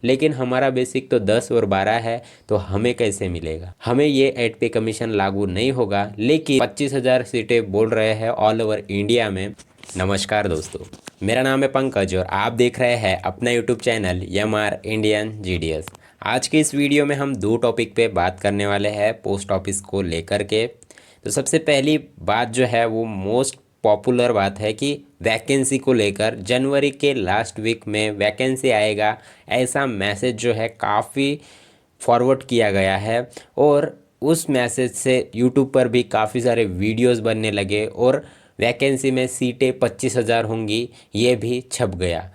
लेकिन हमारा बेसिक तो 10 और 12 है, तो हमें कैसे मिलेगा? हमें ये एड पे कमीशन लागू नहीं होगा, लेकिन 25,000 सीटें बोल रहे हैं ऑल ओवर इंडिया में। नमस्कार दोस्तों, मेरा नाम है पंकज और आप देख रहे हैं अपना YouTube channel MR Indian GDS। आज के इस वीडियो में हम दो टॉपिक पे बात करने वाले हैं पोस्ट ऑफिस को लेकर के। तो सबसे पहली बात जो है वो मोस्ट पॉपुलर बात है कि वैकेंसी को लेकर जनवरी के लास्ट वीक में वैकेंसी आएगा, ऐसा मैसेज जो है काफ़ी फॉरवर्ड किया गया है। और उस मैसेज से यूट्यूब पर भी काफ़ी सारे वीडियोस बनने लगे और वैकेंसी में सीटें 25,000 होंगी, ये भी छप गया।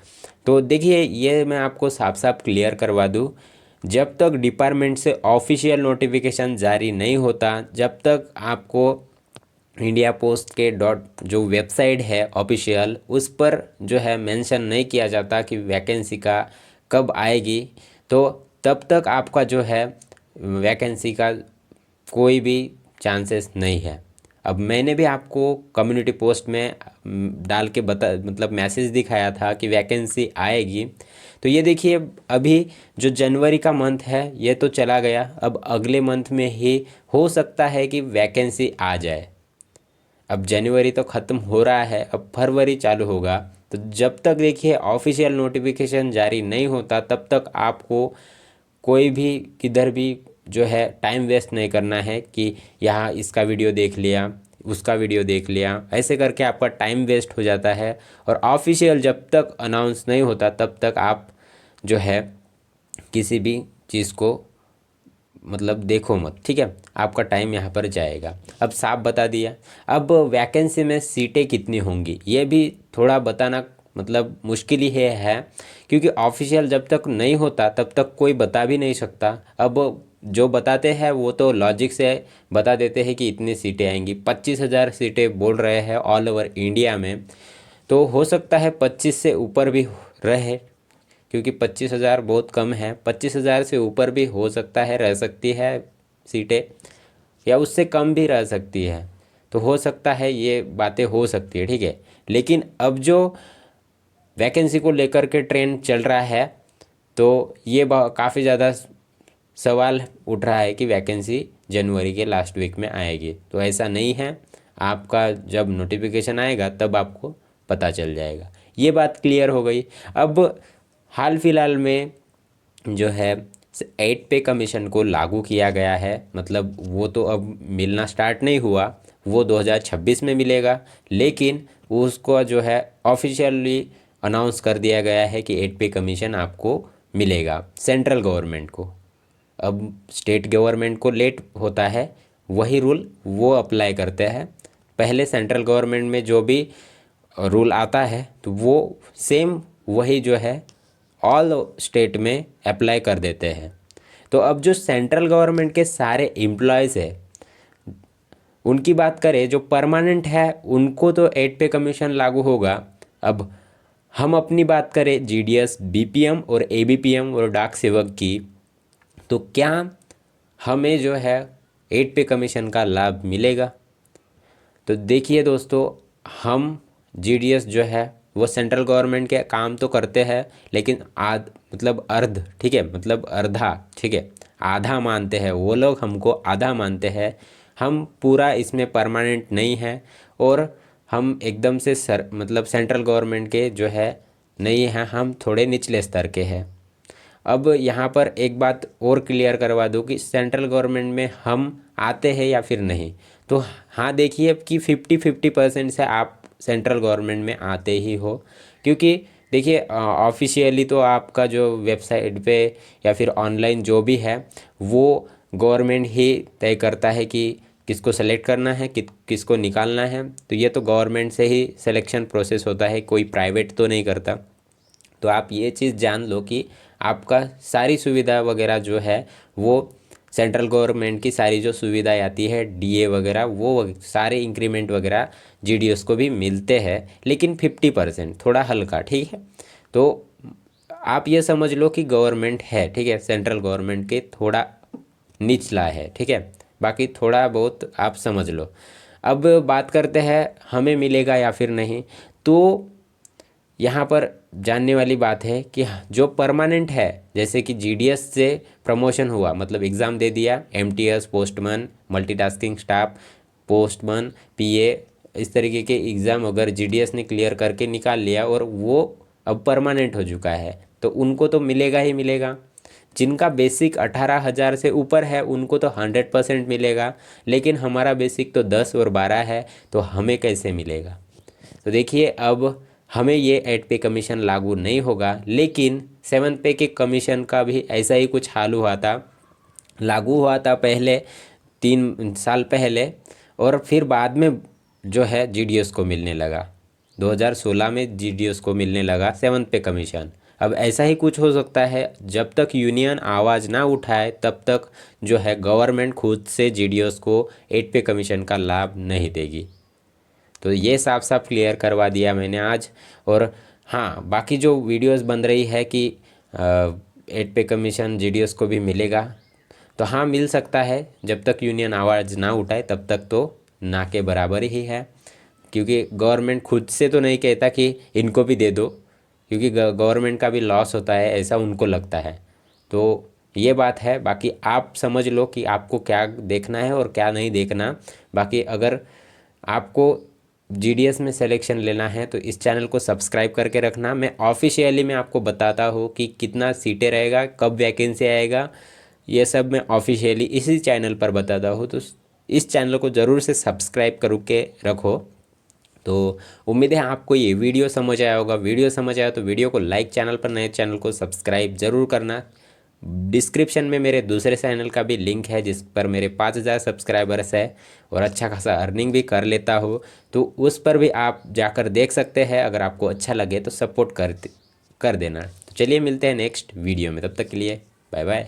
तो देखिए, ये मैं आपको साफ साफ क्लियर करवा दूँ, जब तक डिपार्टमेंट से ऑफिशियल नोटिफिकेशन जारी नहीं होता, जब तक आपको इंडिया पोस्ट के जो वेबसाइट है ऑफिशियल, उस पर जो है मेंशन नहीं किया जाता कि वैकेंसी का कब आएगी, तो तब तक आपका जो है वैकेंसी का कोई भी चांसेस नहीं है। अब मैंने भी आपको कम्युनिटी पोस्ट में डाल के मतलब मैसेज दिखाया था कि वैकेंसी आएगी। तो ये देखिए, अभी जो जनवरी का मंथ है ये तो चला गया, अब अगले मंथ में ही हो सकता है कि वैकेंसी आ जाए। अब जनवरी तो ख़त्म हो रहा है, अब फरवरी चालू होगा। तो जब तक देखिए ऑफिशियल नोटिफिकेशन जारी नहीं होता, तब तक आपको कोई भी किधर भी जो है टाइम वेस्ट नहीं करना है कि यहाँ इसका वीडियो देख लिया, उसका वीडियो देख लिया, ऐसे करके आपका टाइम वेस्ट हो जाता है। और ऑफिशियल जब तक अनाउंस नहीं होता तब तक आप जो है किसी भी चीज़ को मतलब देखो मत, ठीक है? आपका टाइम यहाँ पर जाएगा। अब साफ बता दिया। अब वैकेंसी में सीटें कितनी होंगी ये भी थोड़ा बताना मतलब मुश्किल ही है, क्योंकि ऑफिशियल जब तक नहीं होता तब तक कोई बता भी नहीं सकता। अब जो बताते हैं वो तो लॉजिक से बता देते हैं कि इतनी सीटें आएंगी। 25,000 सीटें बोल रहे हैं ऑल ओवर इंडिया में, तो हो सकता है 25 से ऊपर भी रहे, क्योंकि 25,000 बहुत कम है। 25,000 से ऊपर भी हो सकता है, रह सकती है सीटें, या उससे कम भी रह सकती है। तो हो सकता है, ये बातें हो सकती है, ठीक है। लेकिन अब जो वैकेंसी को लेकर के ट्रेंड चल रहा है, तो ये काफ़ी ज़्यादा सवाल उठ रहा है कि वैकेंसी जनवरी के लास्ट वीक में आएगी। तो ऐसा नहीं है, आपका जब नोटिफिकेशन आएगा तब आपको पता चल जाएगा। ये बात क्लियर हो गई। अब हाल फिलहाल में जो है 8 पे कमीशन को लागू किया गया है, मतलब वो तो अब मिलना स्टार्ट नहीं हुआ, वो 2026 में मिलेगा। लेकिन उसको जो है ऑफिशियली अनाउंस कर दिया गया है कि 8 पे कमीशन आपको मिलेगा सेंट्रल गवर्नमेंट को। अब स्टेट गवर्नमेंट को लेट होता है, वही रूल वो अप्लाई करते हैं। पहले सेंट्रल गवर्नमेंट में जो भी रूल आता है तो वो सेम वही जो है ऑल स्टेट में अप्लाई कर देते हैं। तो अब जो सेंट्रल गवर्नमेंट के सारे एम्प्लॉयज़ है, उनकी बात करें, जो परमानेंट है उनको तो 8 पे कमीशन लागू होगा। अब हम अपनी बात करें GDS, BPM और ABPM और डाक सेवक की, तो क्या हमें जो है 8 पे कमीशन का लाभ मिलेगा? तो देखिए दोस्तों, हम GDS जो है वो सेंट्रल गवर्नमेंट के काम तो करते हैं, लेकिन मतलब अर्ध, ठीक है, मतलब अर्धा, ठीक है, आधा मानते हैं वो लोग, हमको आधा मानते हैं। हम पूरा इसमें परमानेंट नहीं है और हम एकदम से मतलब सेंट्रल गवर्नमेंट के जो है नहीं हैं, हम थोड़े निचले स्तर के हैं। अब यहाँ पर एक बात और क्लियर करवा दूँ कि सेंट्रल गवर्नमेंट में हम आते हैं या फिर नहीं। तो हाँ, देखिए कि 50-50% से आप सेंट्रल गवर्नमेंट में आते ही हो, क्योंकि देखिए ऑफिशियली तो आपका जो वेबसाइट पे या फिर ऑनलाइन जो भी है वो गवर्नमेंट ही तय करता है कि किसको सेलेक्ट करना है, किसको निकालना है। तो ये तो गवर्नमेंट से ही सिलेक्शन प्रोसेस होता है, कोई प्राइवेट तो नहीं करता। तो आप ये चीज़ जान लो कि आपका सारी सुविधा वगैरह जो है वो सेंट्रल गवर्नमेंट की सारी जो सुविधाएं आती है, DA वगैरह, वो सारे इंक्रीमेंट वगैरह GDS को भी मिलते हैं, लेकिन 50%, थोड़ा हल्का, ठीक है। तो आप ये समझ लो कि गवर्नमेंट है, ठीक है, सेंट्रल गवर्नमेंट के थोड़ा निचला है, ठीक है, बाकी थोड़ा बहुत आप समझ लो। अब बात करते हैं हमें मिलेगा या फिर नहीं। तो यहाँ पर जानने वाली बात है कि जो परमानेंट है, जैसे कि जीडीएस से प्रमोशन हुआ, मतलब एग्ज़ाम दे दिया, MTS, postman, multitasking staff, postman, PA, इस तरीके के एग्ज़ाम अगर जीडीएस ने क्लियर करके निकाल लिया और वो अब परमानेंट हो चुका है, तो उनको तो मिलेगा ही मिलेगा। जिनका बेसिक 18,000 से ऊपर है उनको तो 100% मिलेगा, लेकिन हमारा बेसिक तो 10 और 12 है, तो हमें कैसे मिलेगा? तो देखिए, अब हमें ये 8 पे कमीशन लागू नहीं होगा, लेकिन 7 पे के कमीशन का भी ऐसा ही कुछ हाल हुआ था, लागू हुआ था पहले 3 साल पहले, और फिर बाद में जो है जीडीएस को मिलने लगा। 2016 में जीडीएस को मिलने लगा 7 पे कमीशन। अब ऐसा ही कुछ हो सकता है, जब तक यूनियन आवाज़ ना उठाए तब तक जो है गवर्नमेंट खुद से जीडीएस को 8 पे कमीशन का लाभ नहीं देगी। तो ये साफ साफ क्लियर करवा दिया मैंने आज। और हाँ, बाकी जो वीडियोस बन रही है कि 8 पे कमीशन जीडीएस को भी मिलेगा, तो हाँ मिल सकता है, जब तक यूनियन आवाज़ ना उठाए तब तक तो ना के बराबर ही है, क्योंकि गवर्नमेंट खुद से तो नहीं कहता कि इनको भी दे दो, क्योंकि गवर्नमेंट का भी लॉस होता है, ऐसा उनको लगता है। तो ये बात है, बाकी आप समझ लो कि आपको क्या देखना है और क्या नहीं देखना। बाकी अगर आपको जीडीएस में सिलेक्शन लेना है तो इस चैनल को सब्सक्राइब करके रखना। मैं ऑफिशियली मैं आपको बताता हूँ कि कितना सीटें रहेगा, कब वैकेंसी आएगा, ये सब मैं ऑफिशियली इसी चैनल पर बताता हूँ। तो इस चैनल को ज़रूर से सब्सक्राइब करके रखो। तो उम्मीद है आपको ये वीडियो समझ आया होगा। वीडियो समझ आया तो वीडियो को लाइक, चैनल पर नए चैनल को सब्सक्राइब ज़रूर करना। डिस्क्रिप्शन में मेरे दूसरे चैनल का भी लिंक है, जिस पर मेरे 5,000 सब्सक्राइबर्स है और अच्छा खासा अर्निंग भी कर लेता हो, तो उस पर भी आप जाकर देख सकते हैं। अगर आपको अच्छा लगे तो सपोर्ट कर देना। तो चलिए मिलते हैं नेक्स्ट वीडियो में, तब तक के लिए बाय बाय।